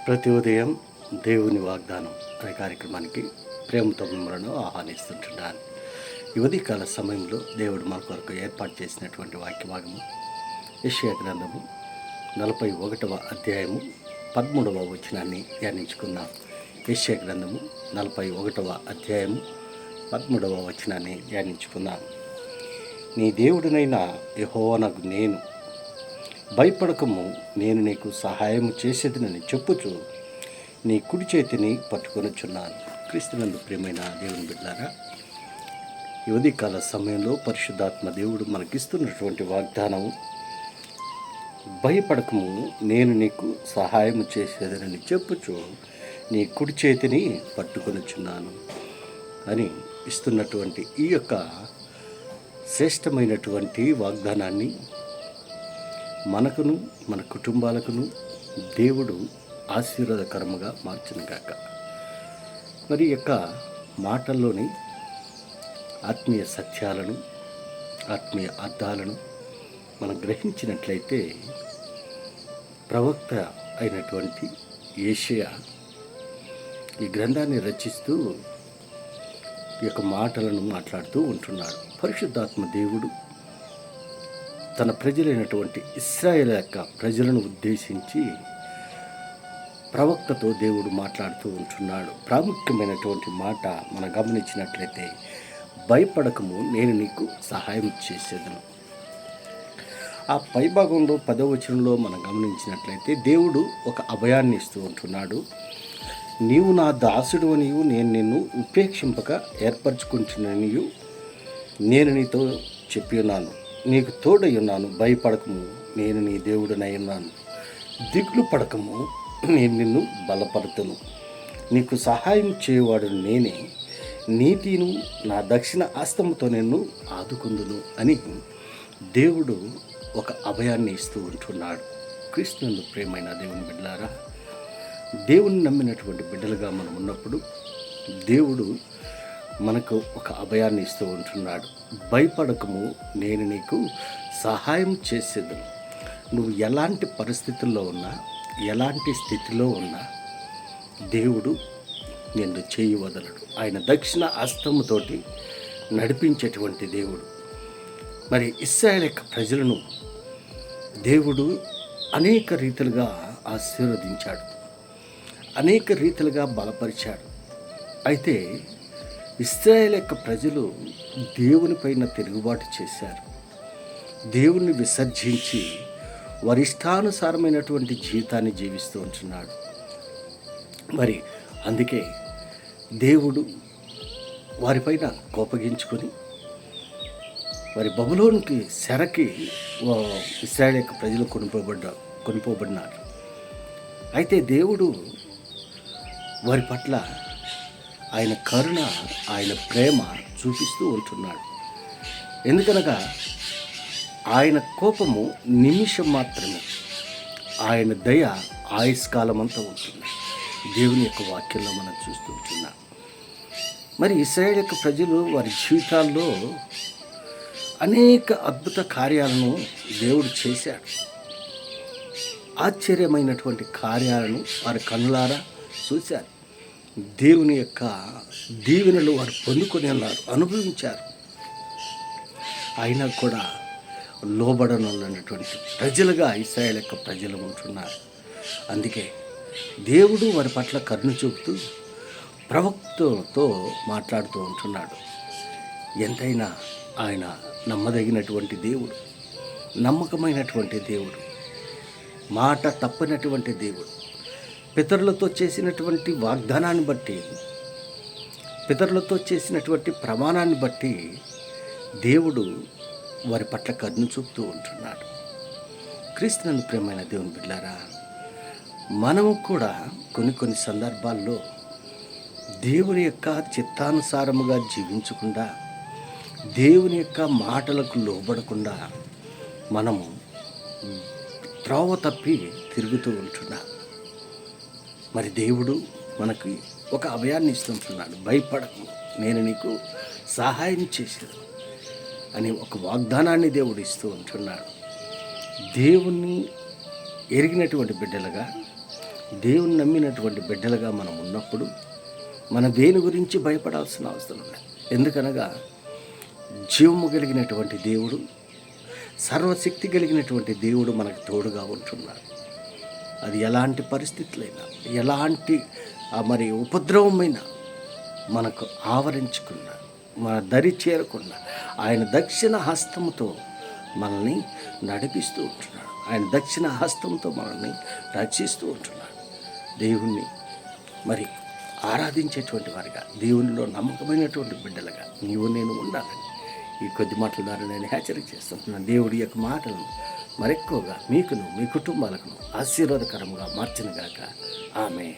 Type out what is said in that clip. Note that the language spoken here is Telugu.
ప్రతి ఉదయం దేవుని వాగ్దానం అనే కార్యక్రమానికి ప్రేమతో మిమ్మల్ని ఆహ్వానిస్తుంటున్నాను. ఈ ఉదయకాల సమయంలో దేవుడు మన కొరకు ఏర్పాటు చేసినటువంటి వాక్య భాగము యెషయా గ్రంథము 41వ అధ్యాయము 13వ వచనాన్ని ధ్యానించుకుందాం. యెషయా గ్రంథము 41వ అధ్యాయము 13వ వచనాన్ని ధ్యానించుకుందాం. నీ దేవుడినైన యెహోవానగు నేను, భయపడకము, నేను నీకు సహాయము చేసేదనని చెప్పుచు నీ కుడి చేతిని పట్టుకొనుచున్నాను. క్రీస్తునందు ప్రియమైన దేవుని బిడ్డలారా, ఈ ఉదయకాల సమయంలో పరిశుద్ధాత్మ దేవుడు మనకిస్తున్నటువంటి వాగ్దానం, భయపడకము, నేను నీకు సహాయము చేసేదనని చెప్పుచు నీ కుడి చేతిని పట్టుకొనుచున్నాను అని ఇస్తున్నటువంటి ఈ యొక్క శ్రేష్టమైనటువంటి వాగ్దానాన్ని మనకును మన కుటుంబాలకును దేవుడు ఆశీర్వాదకరముగా మార్చునుగాక. మరి యొక్క మాటల్లోని ఆత్మీయ సత్యాలను, ఆత్మీయ అర్థాలను మనం గ్రహించినట్లయితే, ప్రవక్త అయినటువంటి యెషయా ఈ గ్రంథాన్ని రచిస్తూ ఈ యొక్క మాటలను మాట్లాడుతూ ఉంటున్నాడు. పరిశుద్ధాత్మ దేవుడు తన ప్రజలైనటువంటి ఇశ్రాయేలు యొక్క ప్రజలను ఉద్దేశించి ప్రవక్తతో దేవుడు మాట్లాడుతూ ఉంటున్నాడు. ప్రాముఖ్యమైనటువంటి మాట మనం గమనించినట్లయితే, భయపడకము, నేను నీకు సహాయం చేసేదను. ఆ పైభాగంలో 10వ వచనంలో మనం గమనించినట్లయితే దేవుడు ఒక అభయాన్ని ఇస్తూ ఉంటున్నాడు. నీవు నా దాసుడు అనియు, నేను నిన్ను ఉపేక్షింపక ఏర్పరచుకుంటున్ననియు నేను నీతో చెప్పి ఉన్నాను. నీకు తోడై ఉన్నాను. భయపడకము, నేను నీ దేవుడినై ఉన్నాను. దిగులు పడకము, నేను నిన్ను బలపడుతును. నీకు సహాయం చేయవాడు నేనే. నీతిను నా దక్షిణ హస్తముతో నిన్ను ఆదుకుందును అని దేవుడు ఒక అభయాన్ని ఇస్తూ ఉంటున్నాడు. క్రీస్తునందు ప్రియమైన దేవుని బిడ్డలారా, దేవుని నమ్మినటువంటి బిడ్డలుగా మనం ఉన్నప్పుడు దేవుడు మనకు ఒక అభయాన్ని ఇస్తూ ఉంటున్నాడు. భయపడకము, నేను నీకు సహాయం చేసేదను. నువ్వు ఎలాంటి పరిస్థితుల్లో ఉన్నా, ఎలాంటి స్థితిలో ఉన్నా దేవుడు నిన్ను చేయి వదలడు. ఆయన దక్షిణ హస్తముతోటి నడిపించేటువంటి దేవుడు. మరి ఇశ్రాయేలు యొక్క ప్రజలను దేవుడు అనేక రీతిలుగా ఆశీర్వదించాడు, అనేక రీతిలుగా బలపరిచాడు. అయితే ఇశ్రాయేలు యొక్క ప్రజలు దేవునిపైన తిరుగుబాటు చేశారు. దేవుణ్ణి విసర్జించి వారి ఇష్టానుసారమైనటువంటి జీవితాన్ని జీవిస్తూ ఉంటున్నాడు. మరి అందుకే దేవుడు వారిపైన కోపగించుకొని వారి బబులోనికి చెరకి ఇశ్రాయేలు యొక్క ప్రజలు కొనిపోబడినారు. అయితే దేవుడు వారి పట్ల ఆయన కరుణ, ఆయన ప్రేమ చూపిస్తూ ఉంటున్నాడు. ఎందుకనగా ఆయన కోపము నిమిషం మాత్రమే, ఆయన దయ ఆయుష్కాలం అంతా ఉంటుంది. దేవుని యొక్క వాక్యంలో మనం చూస్తూ ఉంటున్నాం. మరి ఇశ్రాయేలు యొక్క ప్రజలు వారి జీవితాల్లో అనేక అద్భుత కార్యాలను దేవుడు చేశాడు. ఆశ్చర్యమైనటువంటి కార్యాలను వారి కన్నులారా చూశారు. దేవుని యొక్క దీవెనలు వారు పొందుకొని ఉన్నారు, అనుభవించారు. అయినా కూడా లోబడనున్నటువంటి ప్రజలుగా ఇశ్రాయేలు యొక్క ప్రజలు ఉంటున్నారు. అందుకే దేవుడు వారి పట్ల కరుణ చూపుతూ ప్రవక్తతో మాట్లాడుతూ ఉంటున్నాడు. ఎంతైనా ఆయన నమ్మదగినటువంటి దేవుడు, నమ్మకమైనటువంటి దేవుడు, మాట తప్పనటువంటి దేవుడు. పితరులతో చేసినటువంటి వాగ్దానాన్ని బట్టి, పితరులతో చేసినటువంటి ప్రమాణాన్ని బట్టి దేవుడు వారి పట్ల కరుణ చూపుతూ ఉంటున్నాడు. క్రీస్తునందు ప్రియమైన దేవుని బిడ్డలారా, మనము కూడా కొన్ని సందర్భాల్లో దేవుని యొక్క చిత్తానుసారముగా జీవించకుండా, దేవుని యొక్క మాటలకు లోబడకుండా మనము త్రోవ తప్పి తిరుగుతూ ఉంటున్నాం. మరి దేవుడు మనకి ఒక అభయాన్ని ఇస్తుంటున్నాడు. భయపడకు, నేను నీకు సహాయం చేసేది అని ఒక వాగ్దానాన్ని దేవుడు ఇస్తూ ఉంటున్నాడు. దేవుణ్ణి ఎరిగినటువంటి బిడ్డలుగా దేవుని నమ్మినటువంటి బిడ్డలుగా మనం ఉన్నప్పుడు మన దేని గురించి భయపడాల్సిన అవసరం లేదు. ఎందుకనగా జీవము కలిగినటువంటి దేవుడు, సర్వశక్తి కలిగినటువంటి దేవుడు మనకు తోడుగా ఉంటున్నాడు. అది ఎలాంటి పరిస్థితులైనా, ఎలాంటి మరి ఉపద్రవమైనా మనకు ఆవరించుకున్న, మన దరి చేరకుండా ఆయన దక్షిణ హస్తముతో మనల్ని నడిపిస్తూ ఉంటున్నాడు. ఆయన దక్షిణ హస్తంతో మనల్ని రక్షిస్తూ ఉంటున్నాడు. దేవుణ్ణి మరి ఆరాధించేటువంటి వారిగా, దేవునిలో నమ్మకమైనటువంటి బిడ్డలుగా నీవు నేను ఉండాలని ఈ కొద్ది మాటల ద్వారా నేను హెచ్చరిక చేస్తున్నాను. దేవుడి యొక్క మాటలను మరెక్కువగా మీకును మీ కుటుంబాలకు ఆశీర్వాదకరంగా మార్చినగాక. ఆమేన్.